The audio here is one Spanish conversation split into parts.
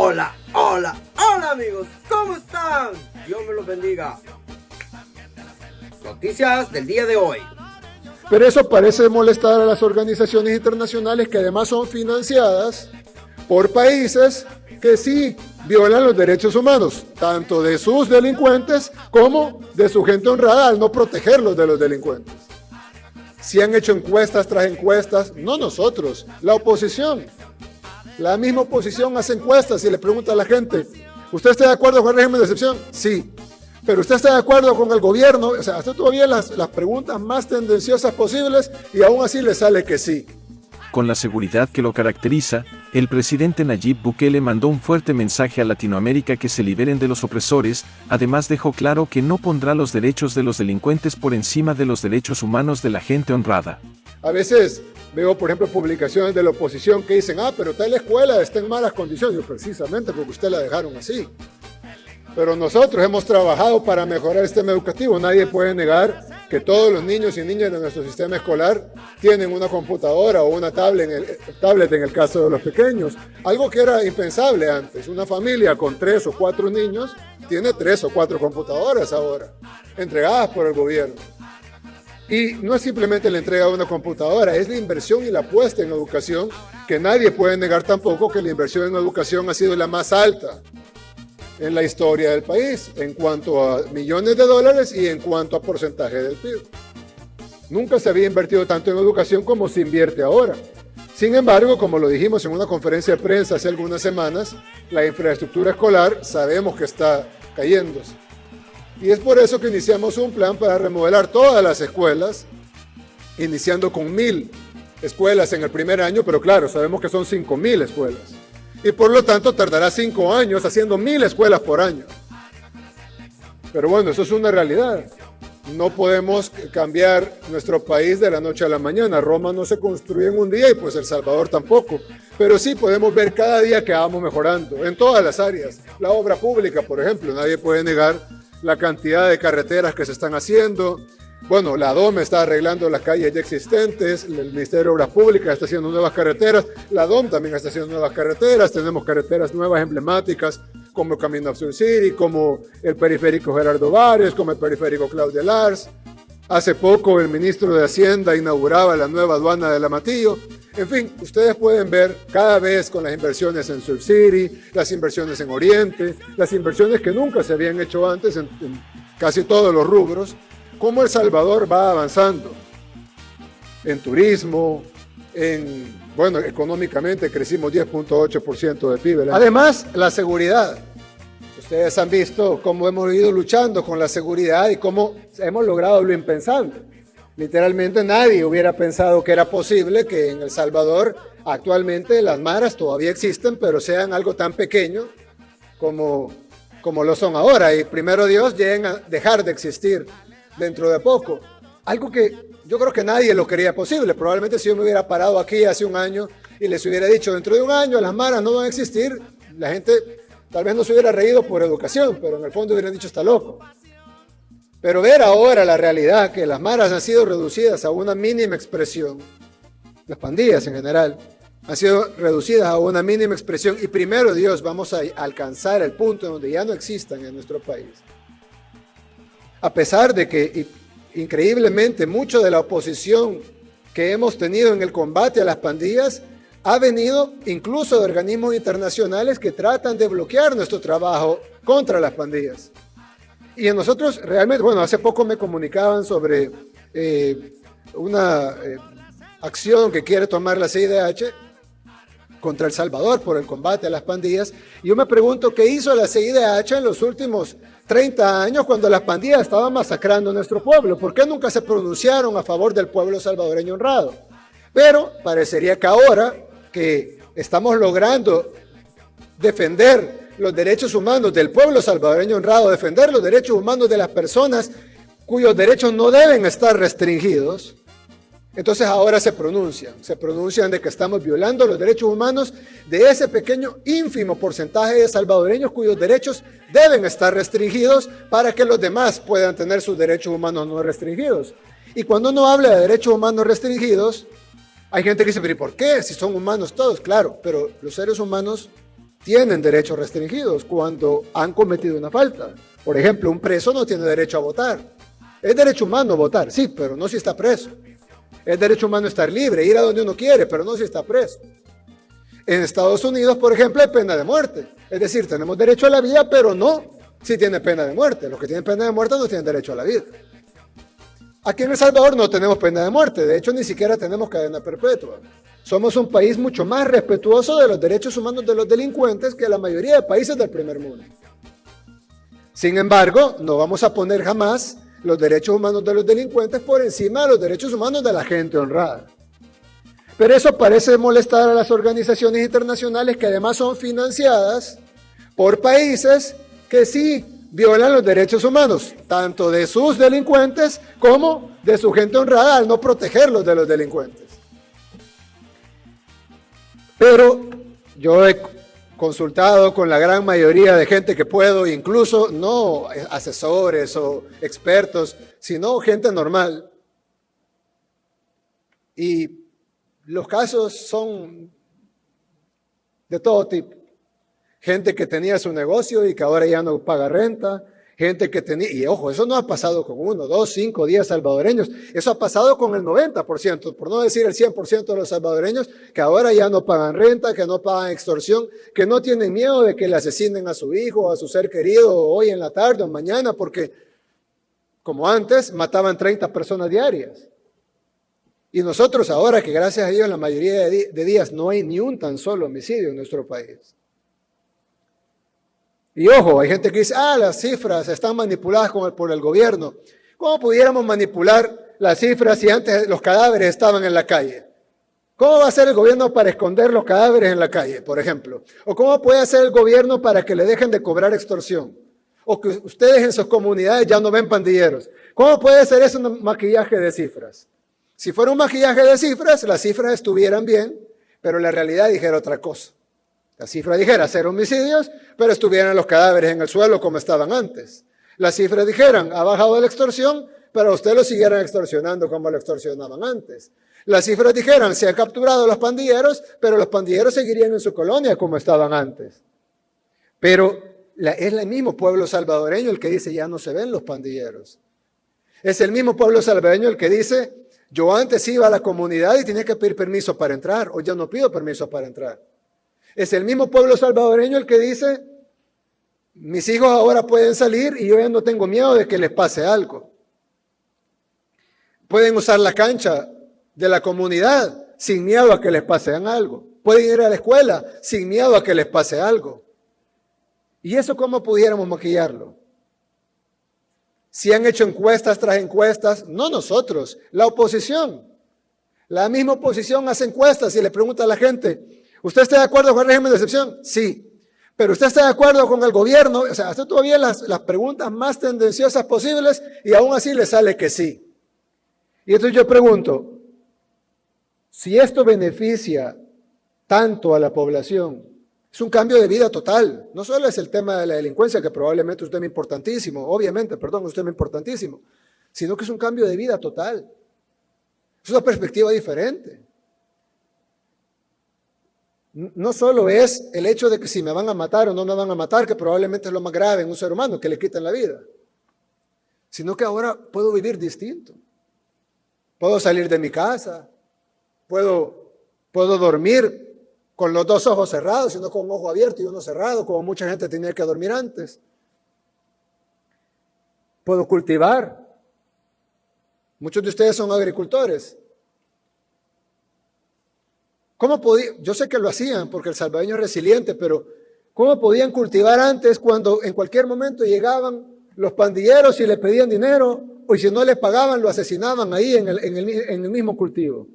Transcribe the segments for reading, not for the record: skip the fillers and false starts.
Hola, hola, hola amigos, ¿cómo están? Dios me los bendiga. Noticias del día de hoy. Pero eso parece molestar a las organizaciones internacionales que además son financiadas por países que sí violan los derechos humanos, tanto de sus delincuentes como de su gente honrada al no protegerlos de los delincuentes. Si han hecho encuestas tras encuestas, no nosotros, la oposición. La misma oposición hace encuestas y le pregunta a la gente, ¿usted está de acuerdo con el régimen de excepción? Sí. Pero usted está de acuerdo con el gobierno, o sea, hace todavía las preguntas más tendenciosas posibles y aún así le sale que sí. Con la seguridad que lo caracteriza, el presidente Nayib Bukele mandó un fuerte mensaje a Latinoamérica que se liberen de los opresores, además dejó claro que no pondrá los derechos de los delincuentes por encima de los derechos humanos de la gente honrada. A veces veo, por ejemplo, publicaciones de la oposición que dicen, pero tal escuela está en malas condiciones. Yo, precisamente porque usted la dejaron así. Pero nosotros hemos trabajado para mejorar el sistema educativo. Nadie puede negar que todos los niños y niñas de nuestro sistema escolar tienen una computadora o una tablet en el caso de los pequeños. Algo que era impensable antes. Una familia con 3 o 4 niños tiene 3 o 4 computadoras ahora, entregadas por el gobierno. Y no es simplemente la entrega de una computadora, es la inversión y la apuesta en educación, que nadie puede negar tampoco que la inversión en educación ha sido la más alta en la historia del país, en cuanto a millones de dólares y en cuanto a porcentaje del PIB. Nunca se había invertido tanto en educación como se invierte ahora. Sin embargo, como lo dijimos en una conferencia de prensa hace algunas semanas, la infraestructura escolar sabemos que está cayéndose. Y es por eso que iniciamos un plan para remodelar todas las escuelas, iniciando con 1,000 escuelas en el primer año, pero claro, sabemos que son 5,000 escuelas. Y por lo tanto tardará 5 años haciendo 1,000 escuelas por año. Pero bueno, eso es una realidad. No podemos cambiar nuestro país de la noche a la mañana. Roma no se construye en un día y pues El Salvador tampoco. Pero sí podemos ver cada día que vamos mejorando en todas las áreas. La obra pública, por ejemplo, nadie puede negar la cantidad de carreteras que se están haciendo. Bueno, la DOM está arreglando las calles ya existentes, el Ministerio de Obras Públicas está haciendo nuevas carreteras, la DOM también está haciendo nuevas carreteras, tenemos carreteras nuevas emblemáticas como el Camino of Sur City, como el periférico Gerardo Barrios, como el periférico Claudia Lars. Hace poco el ministro de Hacienda inauguraba la nueva aduana de Lamatillo. En fin, ustedes pueden ver cada vez con las inversiones en Sur City, las inversiones en Oriente, las inversiones que nunca se habían hecho antes en casi todos los rubros, cómo El Salvador va avanzando en turismo, económicamente crecimos 10.8% de PIB. Además, la seguridad. Ustedes han visto cómo hemos ido luchando con la seguridad y cómo hemos logrado lo impensable. Literalmente nadie hubiera pensado que era posible que en El Salvador actualmente las maras todavía existen, pero sean algo tan pequeño como lo son ahora. Y primero Dios, lleguen a dejar de existir dentro de poco. Algo que yo creo que nadie lo quería posible. Probablemente si yo me hubiera parado aquí hace un año y les hubiera dicho, dentro de un año las maras no van a existir, la gente tal vez no se hubiera reído por educación, pero en el fondo hubieran dicho, está loco. Pero ver ahora la realidad, que las maras han sido reducidas a una mínima expresión, las pandillas en general, han sido reducidas a una mínima expresión y primero Dios vamos a alcanzar el punto donde ya no existan en nuestro país. A pesar de que, increíblemente, mucho de la oposición que hemos tenido en el combate a las pandillas ha venido incluso de organismos internacionales que tratan de bloquear nuestro trabajo contra las pandillas. Y en nosotros realmente, hace poco me comunicaban sobre una acción que quiere tomar la CIDH contra El Salvador por el combate a las pandillas. Y yo me pregunto, ¿qué hizo la CIDH en los últimos 30 años cuando las pandillas estaban masacrando a nuestro pueblo? ¿Por qué nunca se pronunciaron a favor del pueblo salvadoreño honrado? Pero parecería que ahora que estamos logrando defender los derechos humanos del pueblo salvadoreño honrado, defender los derechos humanos de las personas cuyos derechos no deben estar restringidos, entonces ahora se pronuncian de que estamos violando los derechos humanos de ese pequeño ínfimo porcentaje de salvadoreños cuyos derechos deben estar restringidos para que los demás puedan tener sus derechos humanos no restringidos. Y cuando uno habla de derechos humanos restringidos, hay gente que dice, pero ¿y por qué? Si son humanos todos, claro, pero los seres humanos tienen derechos restringidos cuando han cometido una falta. Por ejemplo, un preso no tiene derecho a votar. Es derecho humano votar, sí, pero no si está preso. Es derecho humano estar libre, ir a donde uno quiere, pero no si está preso. En Estados Unidos, por ejemplo, hay pena de muerte. Es decir, tenemos derecho a la vida, pero no si tiene pena de muerte. Los que tienen pena de muerte no tienen derecho a la vida. Aquí en El Salvador no tenemos pena de muerte. De hecho, ni siquiera tenemos cadena perpetua. Somos un país mucho más respetuoso de los derechos humanos de los delincuentes que la mayoría de países del primer mundo. Sin embargo, no vamos a poner jamás los derechos humanos de los delincuentes por encima de los derechos humanos de la gente honrada. Pero eso parece molestar a las organizaciones internacionales que además son financiadas por países que sí violan los derechos humanos, tanto de sus delincuentes como de su gente honrada al no protegerlos de los delincuentes. Pero yo he consultado con la gran mayoría de gente que puedo, incluso no asesores o expertos, sino gente normal. Y los casos son de todo tipo. Gente que tenía su negocio y que ahora ya no paga renta. Gente que tenía, y ojo, eso no ha pasado con 1, 2, 5, 10 salvadoreños. Eso ha pasado con el 90%, por no decir el 100% de los salvadoreños, que ahora ya no pagan renta, que no pagan extorsión, que no tienen miedo de que le asesinen a su hijo, a su ser querido, hoy en la tarde o mañana, porque como antes mataban 30 personas diarias. Y nosotros ahora, que gracias a Dios en la mayoría de días no hay ni un tan solo homicidio en nuestro país. Y ojo, hay gente que dice, las cifras están manipuladas por el gobierno. ¿Cómo pudiéramos manipular las cifras si antes los cadáveres estaban en la calle? ¿Cómo va a hacer el gobierno para esconder los cadáveres en la calle, por ejemplo? ¿O cómo puede hacer el gobierno para que le dejen de cobrar extorsión? O que ustedes en sus comunidades ya no ven pandilleros. ¿Cómo puede ser eso un maquillaje de cifras? Si fuera un maquillaje de cifras, las cifras estuvieran bien, pero la realidad dijera otra cosa. La cifra dijera 0 homicidios, pero estuvieran los cadáveres en el suelo como estaban antes. Las cifras dijeran, ha bajado la extorsión, pero ustedes lo siguieran extorsionando como lo extorsionaban antes. Las cifras dijeran, se han capturado los pandilleros, pero los pandilleros seguirían en su colonia como estaban antes. Pero es el mismo pueblo salvadoreño el que dice, ya no se ven los pandilleros. Es el mismo pueblo salvadoreño el que dice, yo antes iba a la comunidad y tenía que pedir permiso para entrar, hoy ya no pido permiso para entrar. Es el mismo pueblo salvadoreño el que dice, mis hijos ahora pueden salir y yo ya no tengo miedo de que les pase algo. Pueden usar la cancha de la comunidad sin miedo a que les pase algo. Pueden ir a la escuela sin miedo a que les pase algo. ¿Y eso cómo pudiéramos maquillarlo? Si han hecho encuestas tras encuestas, no nosotros, la oposición. La misma oposición hace encuestas y le pregunta a la gente, ¿usted está de acuerdo con el régimen de excepción? Sí. ¿Pero usted está de acuerdo con el gobierno? O sea, hace todavía las preguntas más tendenciosas posibles y aún así le sale que sí. Y entonces yo pregunto, si esto beneficia tanto a la población, es un cambio de vida total. No solo es el tema de la delincuencia, que probablemente es un tema importantísimo, obviamente, perdón, es un tema importantísimo, sino que es un cambio de vida total. Es una perspectiva diferente. No solo es el hecho de que si me van a matar o no me van a matar, que probablemente es lo más grave en un ser humano, que le quiten la vida, sino que ahora puedo vivir distinto. Puedo salir de mi casa, puedo dormir con los 2 ojos cerrados, y no con un ojo abierto y uno cerrado, como mucha gente tenía que dormir antes. Puedo cultivar. Muchos de ustedes son agricultores. ¿Cómo podían? Yo sé que lo hacían porque el salvadoreño es resiliente, pero ¿cómo podían cultivar antes cuando en cualquier momento llegaban los pandilleros y le pedían dinero, o si no les pagaban lo asesinaban ahí en el mismo cultivo?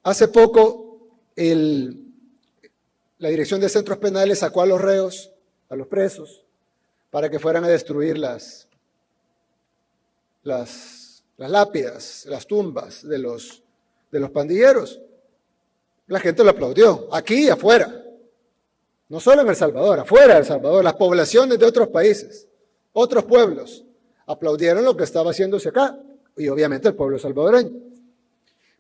Hace poco la Dirección de Centros Penales sacó a los reos, a los presos, para que fueran a destruir las lápidas, las tumbas de los pandilleros. La gente lo aplaudió, aquí y afuera. No solo en El Salvador, afuera de El Salvador, las poblaciones de otros países, otros pueblos, aplaudieron lo que estaba haciéndose acá, y obviamente el pueblo salvadoreño.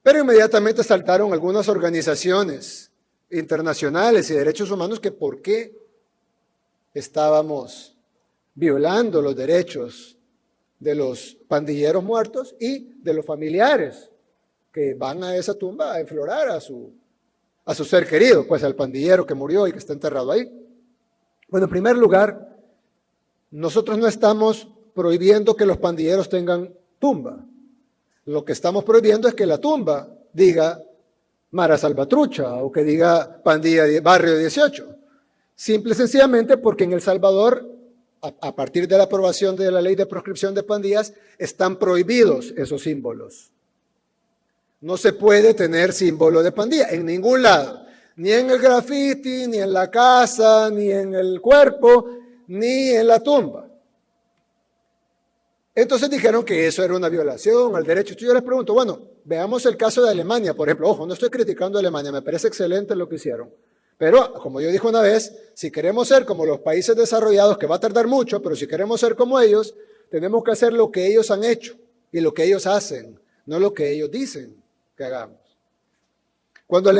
Pero inmediatamente saltaron algunas organizaciones internacionales y derechos humanos que por qué estábamos violando los derechos de los pandilleros muertos y de los familiares que van a esa tumba a enflorar a su ser querido, pues al pandillero que murió y que está enterrado ahí. Bueno, en primer lugar, nosotros no estamos prohibiendo que los pandilleros tengan tumba. Lo que estamos prohibiendo es que la tumba diga Mara Salvatrucha o que diga Pandilla Barrio 18. Simple y sencillamente porque en El Salvador, a partir de la aprobación de la ley de proscripción de pandillas, están prohibidos esos símbolos. No se puede tener símbolo de pandilla en ningún lado, ni en el graffiti, ni en la casa, ni en el cuerpo, ni en la tumba. Entonces dijeron que eso era una violación al derecho. Yo les pregunto, bueno, veamos el caso de Alemania, por ejemplo. Ojo, no estoy criticando a Alemania, me parece excelente lo que hicieron. Pero, como yo dije una vez, si queremos ser como los países desarrollados, que va a tardar mucho, pero si queremos ser como ellos, tenemos que hacer lo que ellos han hecho y lo que ellos hacen, no lo que ellos dicen que hagamos. Cuando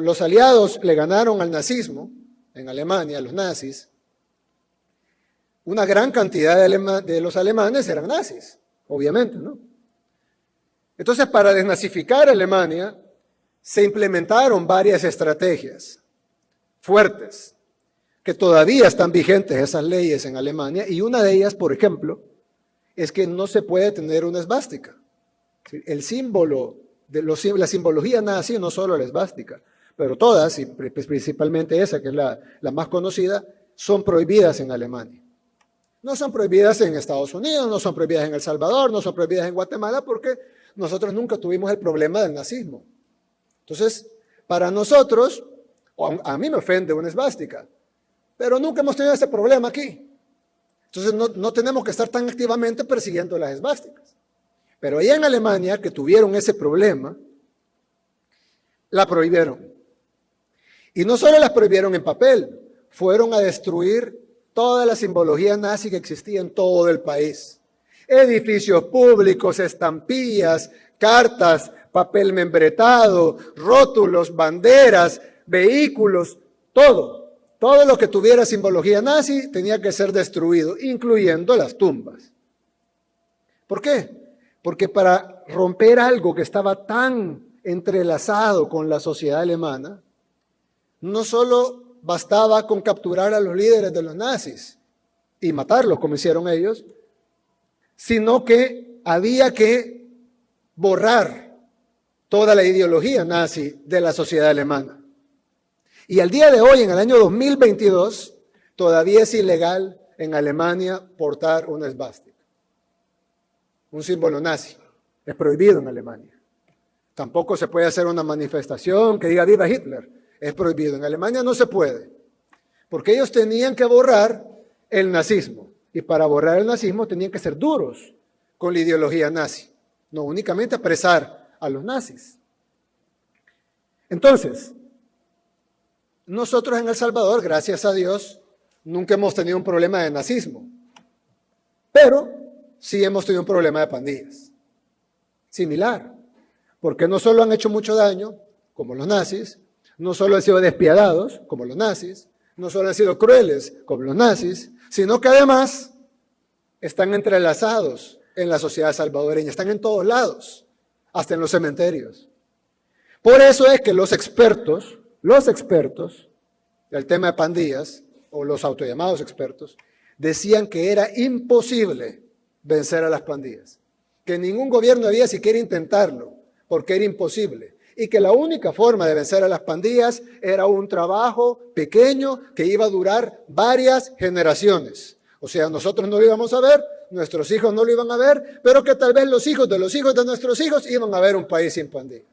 los aliados le ganaron al nazismo, en Alemania, los nazis, una gran cantidad de los alemanes eran nazis, obviamente, ¿no? Entonces, para desnazificar a Alemania, se implementaron varias estrategias fuertes, que todavía están vigentes esas leyes en Alemania, y una de ellas, por ejemplo, es que no se puede tener una esvástica. El símbolo, la simbología nazi, no solo la esvástica, pero todas, y principalmente esa, que es la más conocida, son prohibidas en Alemania. No son prohibidas en Estados Unidos, no son prohibidas en El Salvador, no son prohibidas en Guatemala, porque nosotros nunca tuvimos el problema del nazismo. Entonces, para nosotros, a mí me ofende una esvástica, pero nunca hemos tenido ese problema aquí. Entonces, no tenemos que estar tan activamente persiguiendo las esvásticas. Pero allá en Alemania, que tuvieron ese problema, la prohibieron. Y no solo las prohibieron en papel, fueron a destruir toda la simbología nazi que existía en todo el país. Edificios públicos, estampillas, cartas, papel membretado, rótulos, banderas, vehículos, todo. Todo lo que tuviera simbología nazi tenía que ser destruido, incluyendo las tumbas. ¿Por qué? Porque para romper algo que estaba tan entrelazado con la sociedad alemana, no solo bastaba con capturar a los líderes de los nazis y matarlos, como hicieron ellos, sino que había que borrar toda la ideología nazi de la sociedad alemana. Y al día de hoy, en el año 2022, todavía es ilegal en Alemania portar una esvástica, un símbolo nazi. Es prohibido en Alemania. Tampoco se puede hacer una manifestación que diga ¡Viva Hitler! Es prohibido. En Alemania no se puede, porque ellos tenían que borrar el nazismo. Y para borrar el nazismo tenían que ser duros con la ideología nazi, no únicamente apresar a los nazis. Entonces, nosotros en El Salvador, gracias a Dios, nunca hemos tenido un problema de nazismo, pero sí hemos tenido un problema de pandillas. Similar, porque no solo han hecho mucho daño, como los nazis, no solo han sido despiadados, como los nazis, no solo han sido crueles, como los nazis, sino que además están entrelazados en la sociedad salvadoreña, están en todos lados, hasta en los cementerios. Por eso es que los expertos del tema de pandillas, o los autollamados expertos, decían que era imposible vencer a las pandillas, que ningún gobierno debía siquiera intentarlo, porque era imposible, y que la única forma de vencer a las pandillas era un trabajo pequeño que iba a durar varias generaciones. O sea, nosotros no lo íbamos a ver, nuestros hijos no lo iban a ver, pero que tal vez los hijos de nuestros hijos iban a ver un país sin pandillas.